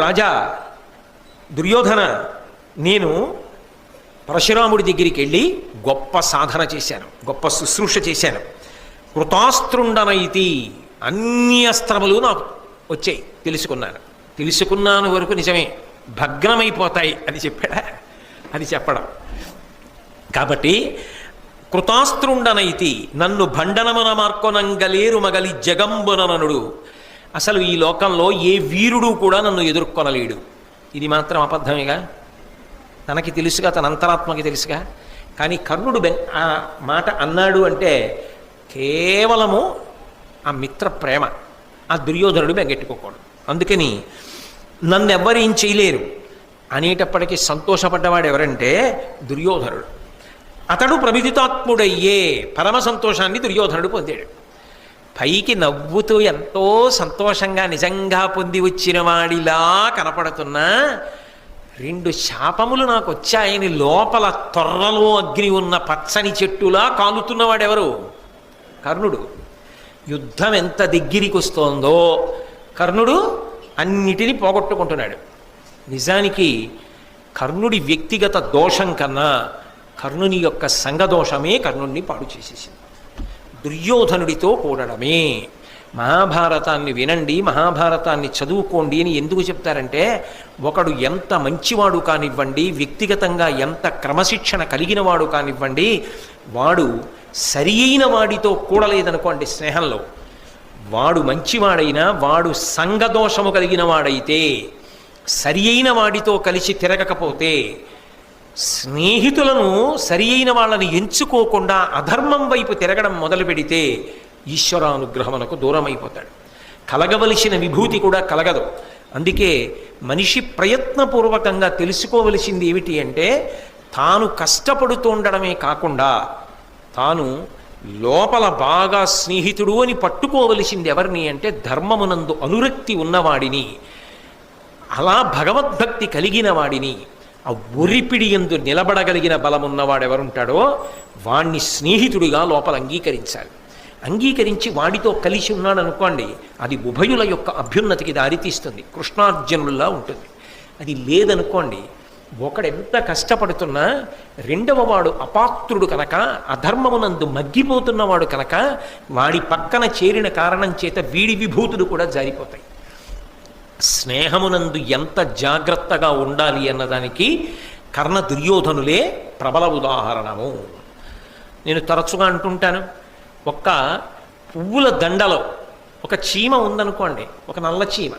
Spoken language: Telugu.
రాజా దుర్యోధన, నేను పరశురాముడి దగ్గరికి వెళ్ళి గొప్ప సాధన చేశాను, గొప్ప శుశ్రూష చేశాను. కృతాస్త్రుండనైతి, అన్ని అస్త్రములు నాకు వచ్చాయి, తెలుసుకున్నాను వరకు నిజమే, భగ్నమైపోతాయి అని చెప్పాడా? అది చెప్పడం. కాబట్టి కృతాస్త్రుండనైతి, నన్ను భండనమున మార్కొనంగలేరు మగలి జగంబుననుడు. అసలు ఈ లోకంలో ఏ వీరుడు కూడా నన్ను ఎదుర్కొనలేడు. ఇది మాత్రం అబద్ధమేగా, తనకి తెలుసుగా, తన అంతరాత్మకి తెలుసుగా. కానీ కర్ణుడు ఆ మాట అన్నాడు అంటే కేవలము ఆ మిత్ర ప్రేమ, ఆ దుర్యోధనుడు బెంగెట్టుకోకూడదు. అందుకని నన్ను ఎవ్వరేం చేయలేరు అనేటప్పటికీ సంతోషపడ్డవాడు ఎవరంటే దుర్యోధనుడు. అతడు ప్రవిదితాత్ముడయ్యే పరమ సంతోషాన్ని దుర్యోధనుడు పొందాడు. పైకి నవ్వుతూ ఎంతో సంతోషంగా నిజంగా పొంది వచ్చిన వాడిలా కనపడుతున్నా, 2 శాపములు నాకు వచ్చాయని లోపల తొర్రలో అగ్ని ఉన్న పచ్చని చెట్టులా కాలుతున్నవాడెవరు? కర్ణుడు. యుద్ధం ఎంత దగ్గరికి వస్తోందో కర్ణుడు అన్నిటినీ పోగొట్టుకుంటున్నాడు. నిజానికి కర్ణుడి వ్యక్తిగత దోషం కన్నా కర్ణుని యొక్క సంఘదోషమే కర్ణుడిని పాడు చేసేసింది. దుర్యోధనుడితో కూడడమే. మహాభారతాన్ని వినండి, మహాభారతాన్ని చదువుకోండి అని ఎందుకు చెప్తారంటే, ఒకడు ఎంత మంచివాడు కానివ్వండి, వ్యక్తిగతంగా ఎంత క్రమశిక్షణ కలిగిన వాడు కానివ్వండి, వాడు సరి అయిన వాడితో కూడలేదనుకోండి స్నేహంలో, వాడు మంచివాడైనా వాడు సంఘదోషము కలిగిన వాడైతే, సరి అయిన వాడితో కలిసి తిరగకపోతే, స్నేహితులను సరి అయిన వాళ్ళని ఎంచుకోకుండా అధర్మం వైపు తిరగడం మొదలు పెడితే ఈశ్వరానుగ్రహమునకు దూరం అయిపోతాడు. కలగవలసిన విభూతి కూడా కలగదు. అందుకే మనిషి ప్రయత్నపూర్వకంగా తెలుసుకోవలసింది ఏమిటి అంటే, తాను కష్టపడుతూ ఉండడమే కాకుండా తాను లోపల బాగా స్నేహితుడు అని పట్టుకోవలసింది ఎవరిని అంటే ధర్మమునందు అనురక్తి ఉన్నవాడిని, అలా భగవద్భక్తి కలిగిన వాడిని, ఆ ఒరిపిడి యందు నిలబడగలిగిన బలమున్నవాడెవరుంటాడో వాణ్ణి స్నేహితుడిగా లోపల అంగీకరించాలి. అంగీకరించి వాడితో కలిసి ఉన్నాడు అనుకోండి, అది ఉభయుల యొక్క అభ్యున్నతికి దారితీస్తుంది, కృష్ణార్జునులా ఉంటుంది. అది లేదనుకోండి, ఒకడెంత కష్టపడుతున్నా రెండవ వాడు అపాత్రుడు కనుక, అధర్మమునందు మగ్గిపోతున్నవాడు కనుక, వాడి పక్కన చేరిన కారణం చేత వీడి విభూతులు కూడా జారిపోతాయి. స్నేహమునందు ఎంత జాగ్రత్తగా ఉండాలి అన్నదానికి కర్ణ దుర్యోధనులే ప్రబల ఉదాహరణము. నేను తరచుగా అంటుంటాను, ఒక్క పువ్వుల దండలో ఒక చీమ ఉందనుకోండి, ఒక నల్ల చీమ,